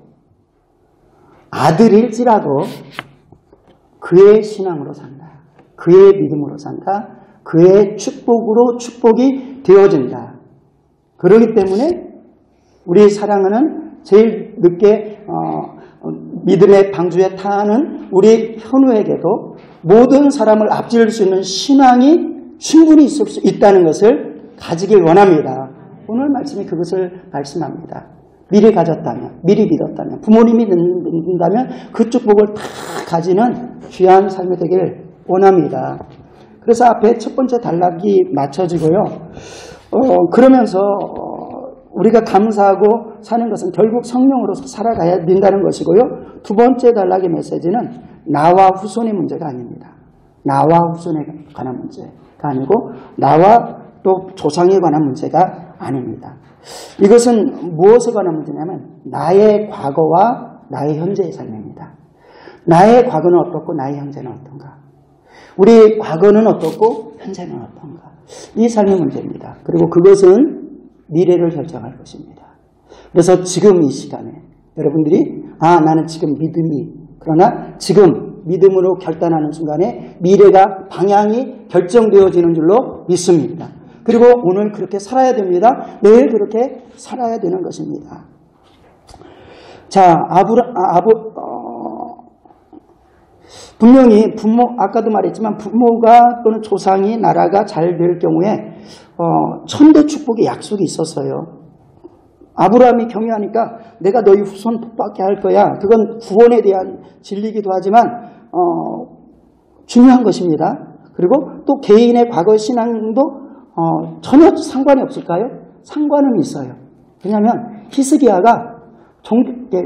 아들일지라도 그의 신앙으로 산다. 그의 믿음으로 산다. 그의 축복으로 축복이 되어진다. 그렇기 때문에 우리 사랑하는 제일 늦게 믿음의 방주에 타는 우리 현우에게도 모든 사람을 앞질 수 있는 신앙이 충분히 있을 수 있다는 것을 가지길 원합니다. 오늘 말씀이 그것을 말씀합니다. 미리 가졌다면, 미리 믿었다면, 부모님이 믿는다면 그 축복을 다 가지는 귀한 삶이 되길 원합니다. 그래서 앞에 첫 번째 단락이 맞춰지고요. 그러면서 우리가 감사하고 사는 것은 결국 성령으로서 살아가야 된다는 것이고요. 두 번째 단락의 메시지는 나와 후손의 문제가 아닙니다. 나와 후손에 관한 문제가 아니고 나와 또 조상에 관한 문제가 아닙니다. 이것은 무엇에 관한 문제냐면 나의 과거와 나의 현재의 삶입니다. 나의 과거는 어떻고 나의 현재는 어떤가? 우리 과거는 어떻고 현재는 어떤가? 이 삶의 문제입니다. 그리고 그것은 미래를 결정할 것입니다. 그래서 지금 이 시간에 여러분들이 나는 지금 믿음이 그러나 지금 믿음으로 결단하는 순간에 미래가 방향이 결정되어지는 줄로 믿습니다. 그리고 오늘 그렇게 살아야 됩니다. 내일 그렇게 살아야 되는 것입니다. 자, 분명히 아까도 말했지만 부모가 또는 조상이 나라가 잘 될 경우에 천대 축복의 약속이 있었어요. 아브라함이 경유하니까 내가 너희 후손 복받게 할 거야. 그건 구원에 대한 진리이기도 하지만 중요한 것입니다. 그리고 또 개인의 과거 신앙도 전혀 상관이 없을까요? 상관은 있어요. 왜냐하면 히스기야가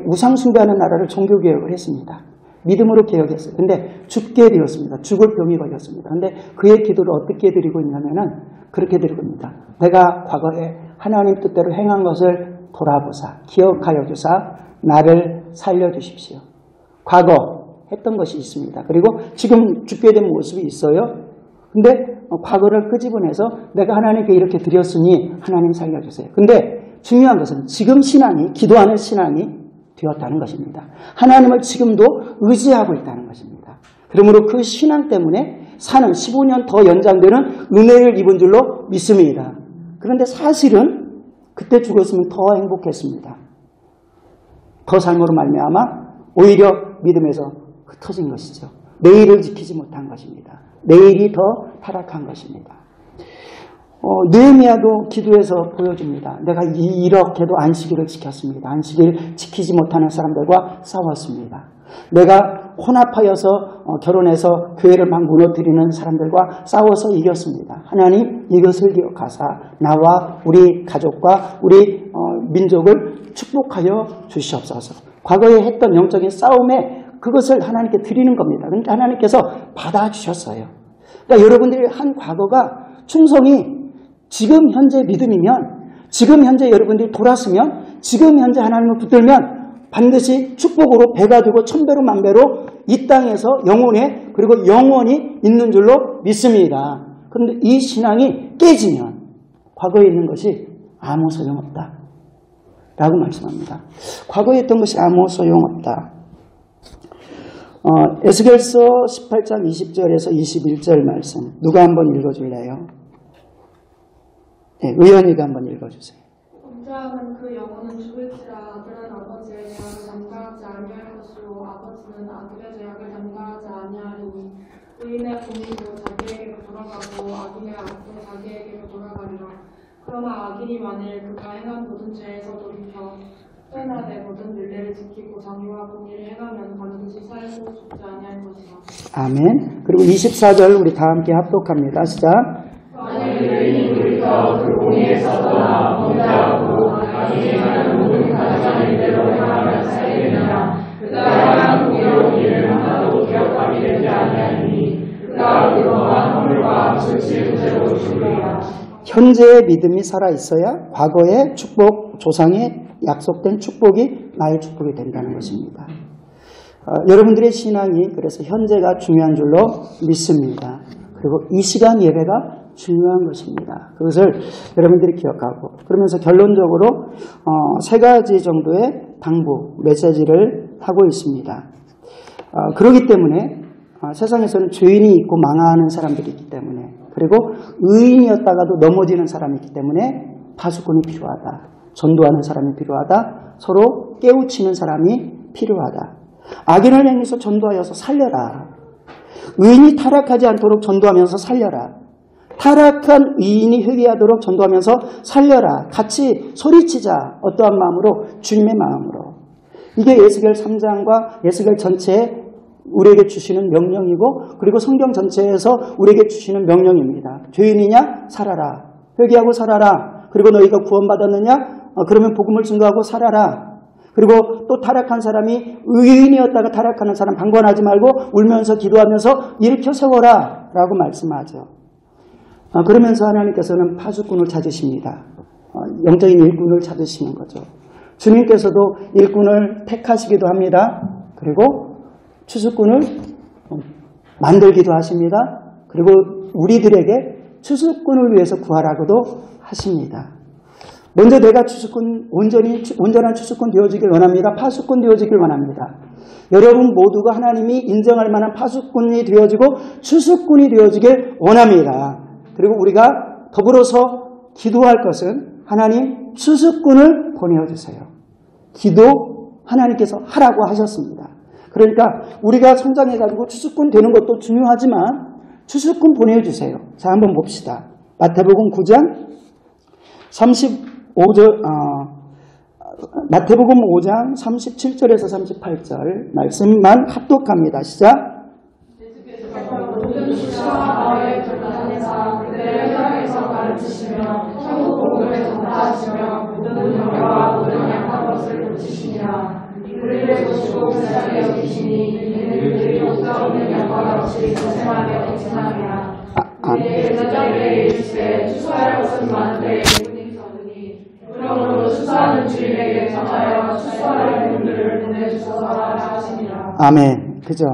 우상 숭배하는 나라를 종교개혁을 했습니다. 믿음으로 개혁했어요. 근데 죽게 되었습니다. 죽을 병이 걸렸습니다. 근데 그의 기도를 어떻게 드리고 있냐면은 그렇게 드리고 있습니다. 내가 과거에 하나님 뜻대로 행한 것을 돌아보사 기억하여 주사 나를 살려주십시오. 과거 했던 것이 있습니다. 그리고 지금 죽게 된 모습이 있어요. 근데 과거를 끄집어내서 내가 하나님께 이렇게 드렸으니 하나님 살려주세요. 근데 중요한 것은 지금 신앙이 기도하는 신앙이 되었다는 것입니다. 하나님을 지금도 의지하고 있다는 것입니다. 그러므로 그 신앙 때문에 사는 15년 더 연장되는 은혜를 입은 줄로 믿습니다. 그런데 사실은 그때 죽었으면 더 행복했습니다. 더 삶으로 말미암아 오히려 믿음에서 흩어진 것이죠. 내일을 지키지 못한 것입니다. 내일이 더 타락한 것입니다. 느헤미야도 기도해서 보여줍니다. 내가 이렇게도 안식일을 지켰습니다. 안식일 지키지 못하는 사람들과 싸웠습니다. 내가 혼합하여서 결혼해서 교회를 막 무너뜨리는 사람들과 싸워서 이겼습니다. 하나님 이것을 기억하사 나와 우리 가족과 우리 민족을 축복하여 주시옵소서. 과거에 했던 영적인 싸움에 그것을 하나님께 드리는 겁니다. 그러니까 하나님께서 받아주셨어요. 그러니까 여러분들이 한 과거가 충성이 지금 현재 믿음이면 지금 현재 여러분들이 돌았으면 지금 현재 하나님을 붙들면 반드시 축복으로 배가 되고 천배로 만배로 이 땅에서 영혼에 그리고 영원히 있는 줄로 믿습니다. 그런데 이 신앙이 깨지면 과거에 있는 것이 아무 소용없다 라고 말씀합니다. 과거에 했던 것이 아무 소용없다. 에스겔서 18장 20절에서 21절 말씀 누가 한번 읽어줄래요? 네, 의원이가 한번 읽어주세요. 공자는 그 영혼은 죽을지라 아들은 아버지의 죄악을 담당하지 아니할 것이요 아버지는 아들의 죄악을 담당하지 아니하리니 의인의 공의도 자기에게로 돌아가고 악인의 악도 자기에게로 돌아가리라. 그러나 악인이 만일 그가 행한 모든 죄에서 돌이켜 회나되 모든 율례를 지키고 정의와 공의를 행하면 반드시 살고 죽지 아니할 것이라. 아멘. 그리고 24절 우리 다 함께 합독합니다. 시작. 만일 의인이 돌이켜 그 공의에서 떠나 범죄하고 악인이 하는 모든 가증한 일대로 행하면 살리느냐. 그가 행한 공의로운 일을 하나도 기억하게 되지 아니하니 그가 그러한 허물과 수치의 문제로 죽으리라. 현재의 믿음이 살아있어야 과거의 축복, 조상의 약속된 축복이 나의 축복이 된다는 것입니다. 여러분들의 신앙이 그래서 현재가 중요한 줄로 믿습니다. 그리고 이 시간 예배가 중요한 것입니다. 그것을 여러분들이 기억하고 그러면서 결론적으로 세 가지 정도의 당부, 메시지를 하고 있습니다. 그렇기 때문에 세상에서는 죄인이 있고 망하는 사람들이 있기 때문에 그리고 의인이었다가도 넘어지는 사람이 있기 때문에 파수꾼이 필요하다. 전도하는 사람이 필요하다. 서로 깨우치는 사람이 필요하다. 악인을 행해서 전도하여서 살려라. 의인이 타락하지 않도록 전도하면서 살려라. 타락한 의인이 회개하도록 전도하면서 살려라. 같이 소리치자. 어떠한 마음으로? 주님의 마음으로. 이게 에스겔 3장과 에스겔 전체에 우리에게 주시는 명령이고, 그리고 성경 전체에서 우리에게 주시는 명령입니다. 죄인이냐? 살아라. 회개하고 살아라. 그리고 너희가 구원받았느냐? 그러면 복음을 증거하고 살아라. 그리고 또 타락한 사람이 의인이었다가 타락하는 사람 방관하지 말고 울면서 기도하면서 일으켜 세워라 라고 말씀하죠. 그러면서 하나님께서는 파수꾼을 찾으십니다. 영적인 일꾼을 찾으시는 거죠. 주님께서도 일꾼을 택하시기도 합니다. 그리고 추수꾼을 만들기도 하십니다. 그리고 우리들에게 추수꾼을 위해서 구하라고도 하십니다. 먼저 내가 추수꾼, 온전한 추수꾼 되어지길 원합니다. 파수꾼 되어지길 원합니다. 여러분 모두가 하나님이 인정할 만한 파수꾼이 되어지고 추수꾼이 되어지길 원합니다. 그리고 우리가 더불어서 기도할 것은 하나님 추수꾼을 보내어주세요. 기도 하나님께서 하라고 하셨습니다. 그러니까 우리가 성장해가지고 추수꾼 되는 것도 중요하지만 추수꾼 보내주세요. 자, 한번 봅시다. 마태복음 9장 35절, 마태복음 5장 37절에서 38절 말씀만 합독합니다. 시작. 모든 주시와 마을에 들어가는 자 그들의 회당에서 가르치시며 천국 복음을 전파하시며 모든 병과 모든 약한 것을 고치시니라. 우리를 보시고 불쌍히 여기시니 이는 그들이 목자 없는 양과 같이 고생하며 백진하리라. 우리의 제자들에게 이르시되 추수할 것은 많은데 일꾼이 적으니 그러므로 추수하는 주인에게 전하여 추수할 일꾼들을 보내주소서 하라 하시니라. 아멘. 그죠?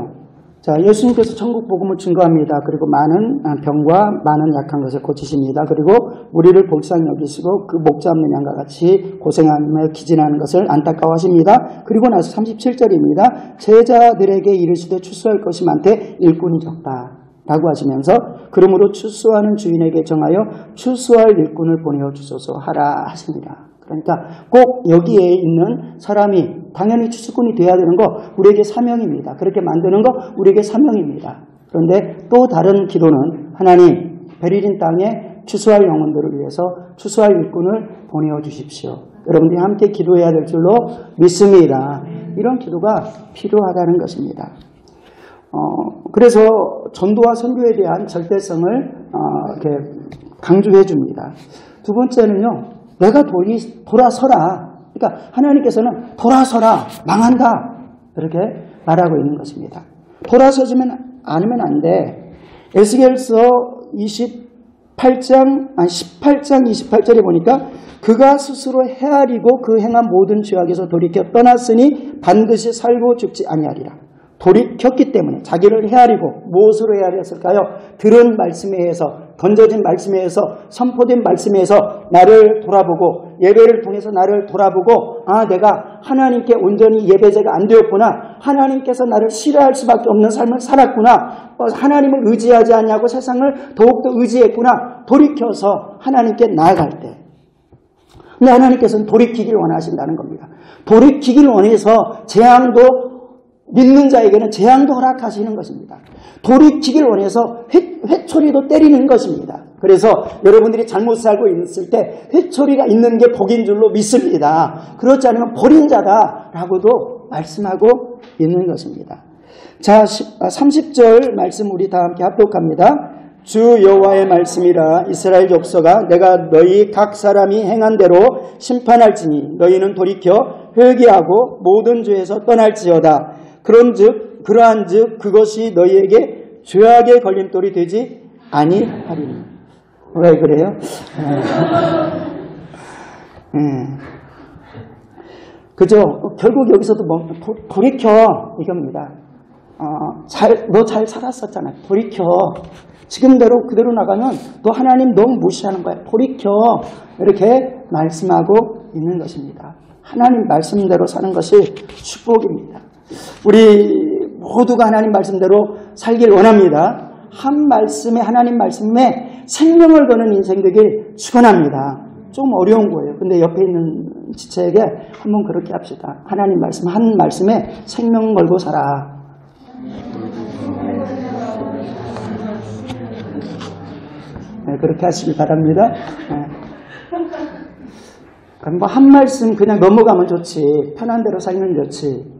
자, 예수님께서 천국 복음을 증거합니다. 그리고 많은 병과 많은 약한 것을 고치십니다. 그리고 우리를 볼상 여기시고 그 목자 없는 양과 같이 고생하며 기진하는 것을 안타까워하십니다. 그리고 나서 37절입니다. 제자들에게 이르시되 추수할 것이 많되 일꾼이 적다 라고 하시면서 그러므로 추수하는 주인에게 정하여 추수할 일꾼을 보내어 주소서 하라 하십니다. 그러니까 꼭 여기에 있는 사람이 당연히 추수꾼이 돼야 되는 거 우리에게 사명입니다. 그렇게 만드는 거 우리에게 사명입니다. 그런데 또 다른 기도는 하나님 베리린 땅에 추수할 영혼들을 위해서 추수할 일꾼을 보내어 주십시오. 여러분들이 함께 기도해야 될 줄로 믿습니다. 이런 기도가 필요하다는 것입니다. 그래서 전도와 선교에 대한 절대성을 이렇게 강조해 줍니다. 두 번째는요. 내가 돌아서라. 그러니까 하나님께서는 돌아서라. 망한다. 이렇게 말하고 있는 것입니다. 돌아서지면 않으면 안 돼. 에스겔서 18장 28절에 보니까 그가 스스로 헤아리고 그 행한 모든 죄악에서 돌이켜 떠났으니 반드시 살고 죽지 아니하리라. 돌이켰기 때문에 자기를 헤아리고 무엇으로 헤아렸을까요? 들은 말씀에 의해서 던져진 말씀에 의해서 선포된 말씀에 의해서 나를 돌아보고 예배를 통해서 나를 돌아보고 내가 하나님께 온전히 예배자가 안 되었구나. 하나님께서 나를 싫어할 수밖에 없는 삶을 살았구나. 하나님을 의지하지 않냐고 세상을 더욱더 의지했구나. 돌이켜서 하나님께 나아갈 때 근데 하나님께서는 돌이키길 원하신다는 겁니다. 돌이키길 원해서 재앙도 믿는 자에게는 재앙도 허락하시는 것입니다. 돌이키길 원해서 회초리도 때리는 것입니다. 그래서 여러분들이 잘못 살고 있을 때 회초리가 있는 게 복인 줄로 믿습니다. 그렇지 않으면 버린 자다라고도 말씀하고 있는 것입니다. 자, 30절 말씀 우리 다 함께 합독합니다. 주 여호와의 말씀이라 이스라엘 족속아 내가 너희 각 사람이 행한 대로 심판할지니 너희는 돌이켜 회개하고 모든 죄에서 떠날지어다. 그러한즉 그것이 너희에게 죄악의 걸림돌이 되지 아니하리니. 왜 그래요? 그죠? 결국 여기서도 돌이켜 이겁니다. 너 잘 살았었잖아. 돌이켜. 지금대로 그대로 나가면 너 하나님 너무 무시하는 거야. 돌이켜. 이렇게 말씀하고 있는 것입니다. 하나님 말씀대로 사는 것이 축복입니다. 우리 모두가 하나님 말씀대로 살길 원합니다. 한 말씀에 하나님 말씀에 생명을 거는 인생 되길 축원합니다. 좀 어려운 거예요. 근데 옆에 있는 지체에게 한번 그렇게 합시다. 하나님 말씀, 한 말씀에 생명 걸고 살아. 네, 그렇게 하시기 바랍니다. 네. 뭐 한 말씀 그냥 넘어가면 좋지. 편한 대로 살면 좋지.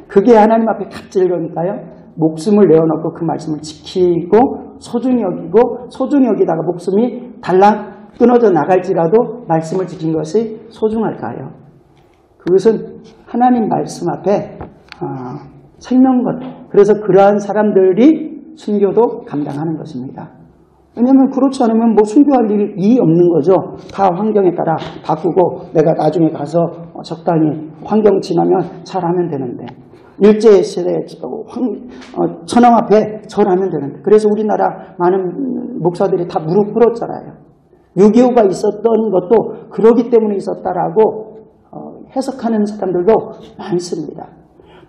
그게 하나님 앞에 값질거니까요. 목숨을 내어놓고 그 말씀을 지키고 소중히 여기고 소중히 여기다가 목숨이 달랑 끊어져 나갈지라도 말씀을 지킨 것이 소중할까요? 그것은 하나님 말씀 앞에 생명것. 그래서 그러한 사람들이 순교도 감당하는 것입니다. 왜냐하면 그렇지 않으면 뭐 순교할 일이 없는 거죠. 다 환경에 따라 바꾸고 내가 나중에 가서 적당히 환경 지나면 잘하면 되는데 일제시대 천황 앞에 절하면 되는데 그래서 우리나라 많은 목사들이 다 무릎 꿇었잖아요. 6.25가 있었던 것도 그러기 때문에 있었다라고 해석하는 사람들도 많습니다.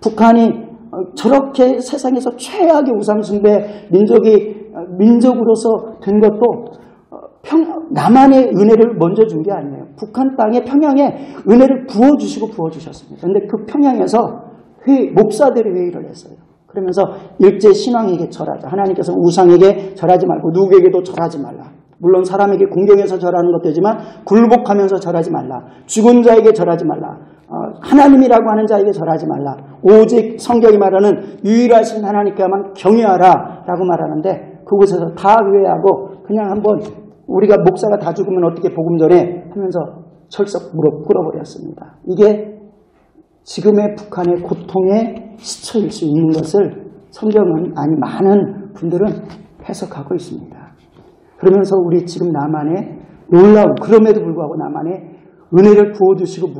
북한이 저렇게 세상에서 최악의 우상숭배 민족으로서 된 것도 남한의 은혜를 먼저 준 게 아니에요. 북한 땅에 평양에 은혜를 부어주셨습니다. 그런데 그 평양에서 목사들이 회의를 했어요. 그러면서 일제 신앙에게 절하자. 하나님께서는 우상에게 절하지 말고 누구에게도 절하지 말라. 물론 사람에게 공경해서 절하는 것도 되지만 굴복하면서 절하지 말라. 죽은 자에게 절하지 말라. 하나님이라고 하는 자에게 절하지 말라. 오직 성경이 말하는 유일하신 하나님께만 경외하라 라고 말하는데 그곳에서 다 회의하고 그냥 한번 우리가 목사가 다 죽으면 어떻게 복음 전해 하면서 철썩 무릎 꿇어버렸습니다. 이게 지금의 북한의 고통의 시초일 수 있는 것을 성경은 아니 많은 분들은 해석하고 있습니다. 그러면서 우리 지금 남한에 놀라운 그럼에도 불구하고 남한에 은혜를 부어주시고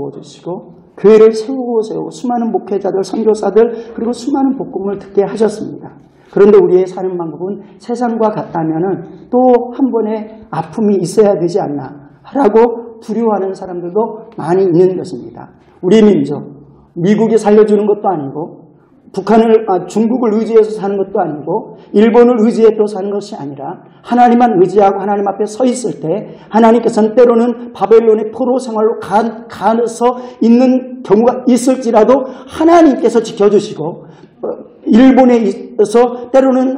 교회를 세우고 수많은 목회자들, 선교사들 그리고 수많은 복음을 듣게 하셨습니다. 그런데 우리의 사는 방법은 세상과 같다면 또 한 번의 아픔이 있어야 되지 않나 라고 두려워하는 사람들도 많이 있는 것입니다. 우리 민족 미국이 살려주는 것도 아니고 중국을 의지해서 사는 것도 아니고 일본을 의지해 또 사는 것이 아니라 하나님만 의지하고 하나님 앞에 서 있을 때 하나님께서는 때로는 바벨론의 포로 생활로 가서 있는 경우가 있을지라도 하나님께서 지켜주시고 일본에 있어서 때로는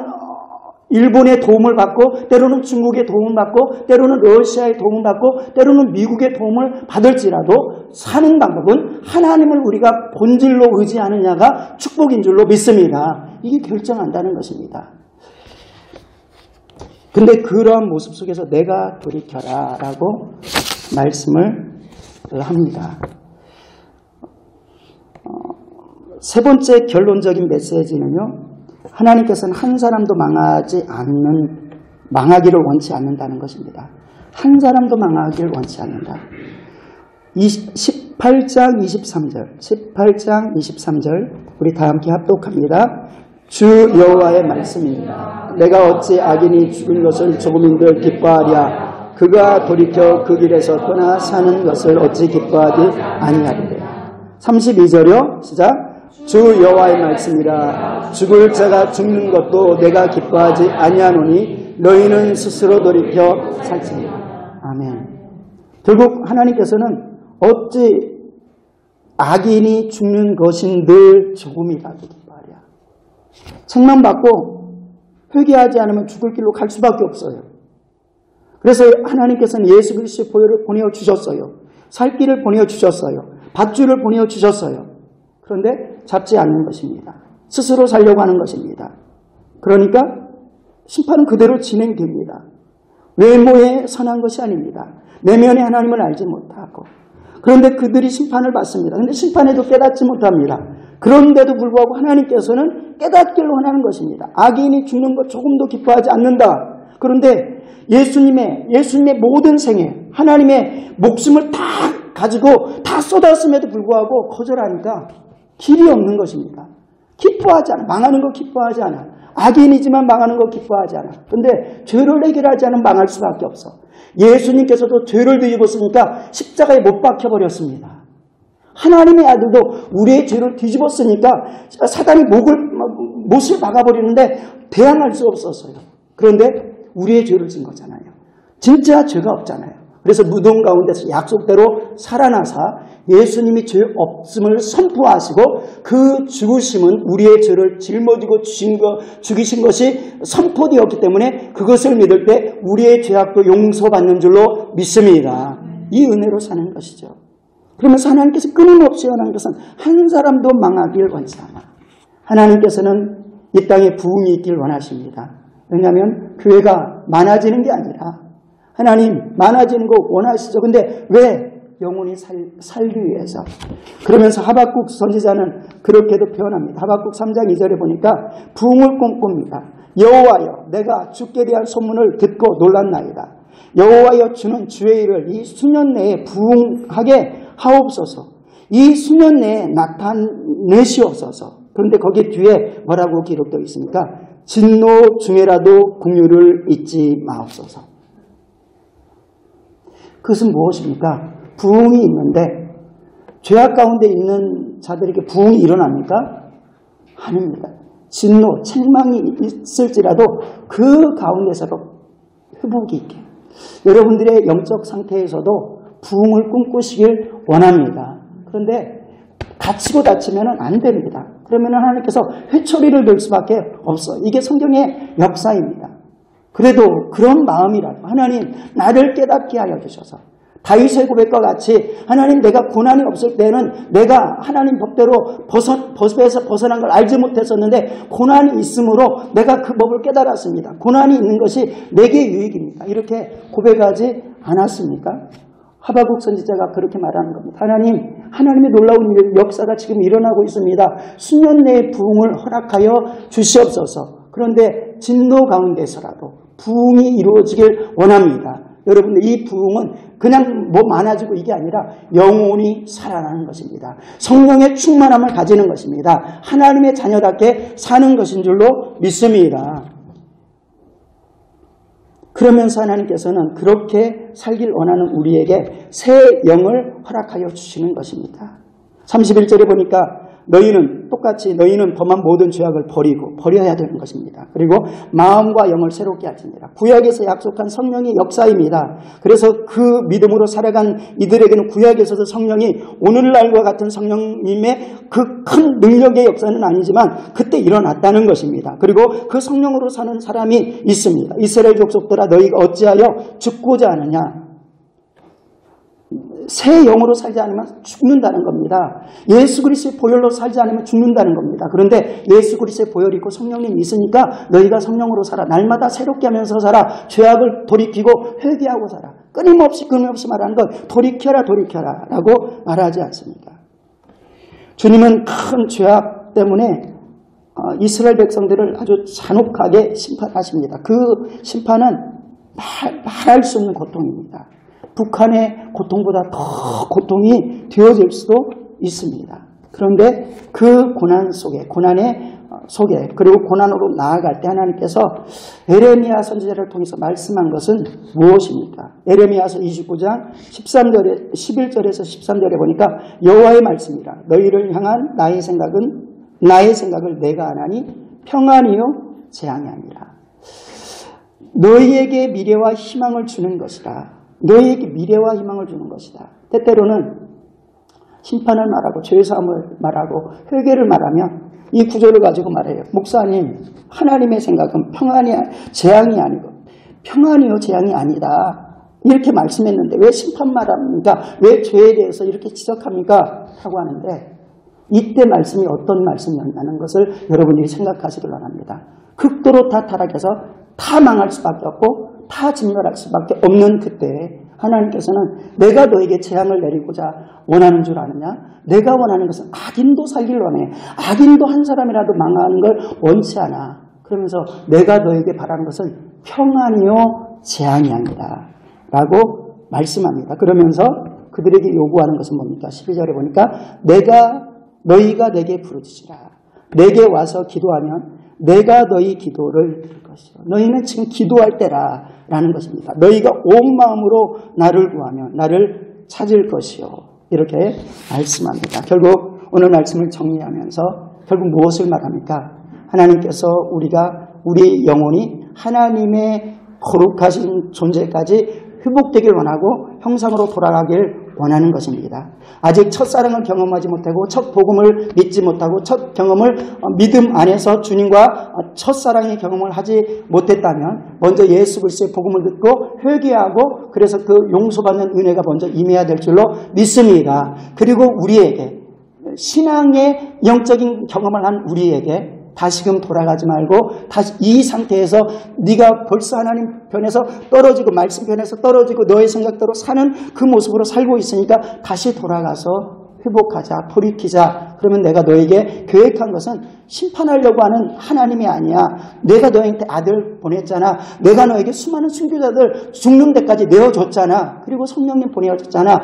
일본의 도움을 받고 때로는 중국의 도움을 받고 때로는 러시아의 도움을 받고 때로는 미국의 도움을 받을지라도 사는 방법은 하나님을 우리가 본질로 의지하느냐가 축복인 줄로 믿습니다. 이게 결정한다는 것입니다. 근데 그러한 모습 속에서 내가 돌이켜라 라고 말씀을 합니다. 세 번째 결론적인 메시지는요. 하나님께서는 한 사람도 망하기를 원치 않는다는 것입니다. 한 사람도 망하기를 원치 않는다. 18장 23절 우리 다 함께 합독합니다. 주 여호와의 말씀입니다. 내가 어찌 악인이 죽은 것을 조금인들 기뻐하랴. 그가 돌이켜 그 길에서 떠나 사는 것을 어찌 기뻐하지 아니하리라. 32절이요. 시작. 주 여호와의 말씀이라. 죽을 자가 죽는 것도 내가 기뻐하지 아니하노니 너희는 스스로 돌이켜 살지니라. 아멘. 결국 하나님께서는 어찌 악인이 죽는 것인들 조금이라도 기뻐하랴. 책만 받고 회개하지 않으면 죽을 길로 갈 수밖에 없어요. 그래서 하나님께서는 예수 그리스도의 보혈을 보내주셨어요. 살 길을 보내주셨어요. 밧줄을 보내주셨어요. 그런데 잡지 않는 것입니다. 스스로 살려고 하는 것입니다. 그러니까 심판은 그대로 진행됩니다. 외모에 선한 것이 아닙니다. 내면에 하나님을 알지 못하고 그런데 그들이 심판을 받습니다. 그런데 심판에도 깨닫지 못합니다. 그런데도 불구하고 하나님께서는 깨닫기로 하는 것입니다. 악인이 죽는 것 조금도 기뻐하지 않는다. 그런데 예수님의 모든 생애 하나님의 목숨을 다 가지고 다 쏟았음에도 불구하고 거절하니까 길이 없는 것입니다. 기뻐하지 않아. 망하는 거 기뻐하지 않아. 악인이지만 망하는 거 기뻐하지 않아. 그런데 죄를 해결하지 않으면 망할 수밖에 없어. 예수님께서도 죄를 뒤집었으니까 십자가에 못 박혀버렸습니다. 하나님의 아들도 우리의 죄를 뒤집었으니까 사단이 못을 박아버리는데 대항할 수 없었어요. 그런데 우리의 죄를 진 거잖아요. 진짜 죄가 없잖아요. 그래서 무덤 가운데서 약속대로 살아나사 예수님이 죄 없음을 선포하시고 그 죽으심은 우리의 죄를 짊어지고 죽이신 것이 선포되었기 때문에 그것을 믿을 때 우리의 죄악도 용서받는 줄로 믿습니다. 이 은혜로 사는 것이죠. 그러면서 하나님께서 끊임없이 원하는 것은 한 사람도 망하길 원치 않아. 하나님께서는 이 땅에 부흥이 있길 원하십니다. 왜냐하면 교회가 많아지는 게 아니라 하나님 많아지는 거 원하시죠. 근데 왜? 영혼이 살기 위해서. 그러면서 하박국 선지자는 그렇게도 표현합니다. 하박국 3장 2절에 보니까 부흥을 꿈꿉니다. 여호와여 내가 주께 대한 소문을 듣고 놀랐나이다. 여호와여 주는 주의 일을 이 수년 내에 부흥하게 하옵소서. 이 수년 내에 나타내시옵소서. 그런데 거기 뒤에 뭐라고 기록되어 있습니까? 진노 중에라도 긍휼을 잊지 마옵소서. 그것은 무엇입니까? 부흥이 있는데 죄악 가운데 있는 자들에게 부흥이 일어납니까? 아닙니다. 진노, 책망이 있을지라도 그 가운데서도 회복이 있게 여러분들의 영적 상태에서도 부흥을 꿈꾸시길 원합니다. 그런데 다치면 안 됩니다. 그러면 하나님께서 회초리를 들 수밖에 없어요. 이게 성경의 역사입니다. 그래도 그런 마음이라도 하나님 나를 깨닫게 하여 주셔서 다윗의 고백과 같이 하나님 내가 고난이 없을 때는 내가 하나님 법대로 법에서 벗어난 걸 알지 못했었는데 고난이 있으므로 내가 그 법을 깨달았습니다. 고난이 있는 것이 내게 유익입니다. 이렇게 고백하지 않았습니까? 하박국 선지자가 그렇게 말하는 겁니다. 하나님의 놀라운 역사가 지금 일어나고 있습니다. 수년 내에 부흥을 허락하여 주시옵소서. 그런데 진노 가운데서라도 부흥이 이루어지길 원합니다. 여러분들 이 부흥은 그냥 뭐 많아지고 이게 아니라 영혼이 살아나는 것입니다. 성령의 충만함을 가지는 것입니다. 하나님의 자녀답게 사는 것인 줄로 믿습니다. 그러면서 하나님께서는 그렇게 살길 원하는 우리에게 새 영을 허락하여 주시는 것입니다. 31절에 보니까 너희는 범한 모든 죄악을 버려야 되는 것입니다. 그리고 마음과 영을 새롭게 하십니다. 구약에서 약속한 성령의 역사입니다. 그래서 그 믿음으로 살아간 이들에게는 구약에서도 성령이 오늘날과 같은 성령님의 그 큰 능력의 역사는 아니지만 그때 일어났다는 것입니다. 그리고 그 성령으로 사는 사람이 있습니다. 이스라엘 족속들아 너희가 어찌하여 죽고자 하느냐. 새 영으로 살지 않으면 죽는다는 겁니다. 예수 그리스도의 보혈로 살지 않으면 죽는다는 겁니다. 그런데 예수 그리스도의 보혈이 있고 성령님이 있으니까 너희가 성령으로 살아. 날마다 새롭게 하면서 살아. 죄악을 돌이키고 회개하고 살아. 끊임없이 말하는 건 돌이켜라 라고 말하지 않습니까? 주님은 큰 죄악 때문에 이스라엘 백성들을 아주 잔혹하게 심판하십니다. 그 심판은 말할 수 없는 고통입니다. 북한의 고통보다 더 고통이 되어질 수도 있습니다. 그런데 그 고난 속에 그리고 고난으로 나아갈 때 하나님께서 에레미야 선지자를 통해서 말씀한 것은 무엇입니까? 에레미야서 29장 11절에서 13절에 보니까 여호와의 말씀이라 너희를 향한 나의 생각을 내가 아나니 평안이요 재앙이 아니라 너희에게 미래와 희망을 주는 것이다. 너희에게 미래와 희망을 주는 것이다. 때때로는 심판을 말하고 죄사함을 말하고 회개를 말하면 이 구절을 가지고 말해요. 목사님, 하나님의 생각은 재앙이 아니고 평안이요 재앙이 아니다. 이렇게 말씀했는데 왜 심판 말합니까? 왜 죄에 대해서 이렇게 지적합니까? 하고 하는데 이때 말씀이 어떤 말씀이었냐는 것을 여러분들이 생각하시길 바랍니다. 극도로 다 타락해서 다 망할 수밖에 없고 다 진멸할 수밖에 없는 그때 하나님께서는 내가 너에게 재앙을 내리고자 원하는 줄 아느냐? 내가 원하는 것은 악인도 살길 원해. 악인도 한 사람이라도 망하는 걸 원치 않아. 그러면서 내가 너에게 바라는 것은 평안이요 재앙이 아니다 라고 말씀합니다. 그러면서 그들에게 요구하는 것은 뭡니까? 12절에 보니까 너희가 내게 부르짖으라. 내게 와서 기도하면 내가 너희 기도를 들을 것이요. 너희는 지금 기도할 때라는 것입니다. 너희가 온 마음으로 나를 구하면 나를 찾을 것이요. 이렇게 말씀합니다. 결국 오늘 말씀을 정리하면서 결국 무엇을 말합니까? 하나님께서 우리 영혼이 하나님의 거룩하신 존재까지 회복되길 원하고 형상으로 돌아가길 원하는 것입니다. 아직 첫사랑을 경험하지 못하고 첫 복음을 믿지 못하고 첫 경험을 믿음 안에서 주님과 첫사랑의 경험을 하지 못했다면 먼저 예수 그리스도의 복음을 듣고 회개하고 그래서 그 용서받는 은혜가 먼저 임해야 될 줄로 믿습니다. 그리고 우리에게 신앙의 영적인 경험을 한 우리에게 다시금 돌아가지 말고 다시 이 상태에서 네가 벌써 하나님 편에서 떨어지고 말씀 편에서 떨어지고 너의 생각대로 사는 그 모습으로 살고 있으니까 다시 돌아가서 회복하자, 돌이키자. 그러면 내가 너에게 계획한 것은 심판하려고 하는 하나님이 아니야. 내가 너희한테 아들 보냈잖아. 내가 너에게 수많은 순교자들 죽는 데까지 내어줬잖아. 그리고 성령님 보내줬잖아.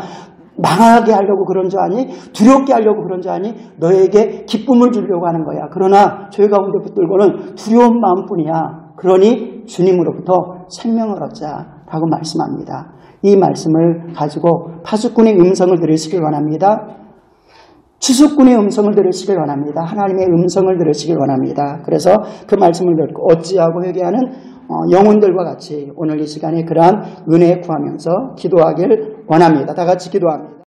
망하게 하려고 그런 줄 아니? 두렵게 하려고 그런 줄 아니? 너에게 기쁨을 주려고 하는 거야. 그러나 죄 가운데 붙들고는 두려운 마음뿐이야. 그러니 주님으로부터 생명을 얻자라고 말씀합니다. 이 말씀을 가지고 파수꾼의 음성을 들으시길 원합니다. 추수꾼의 음성을 들으시길 원합니다. 하나님의 음성을 들으시길 원합니다. 그래서 그 말씀을 듣고 어찌하고 회개하는 영혼들과 같이 오늘 이 시간에 그러한 은혜 구하면서 기도하길 원합니다. 다 같이 기도합니다.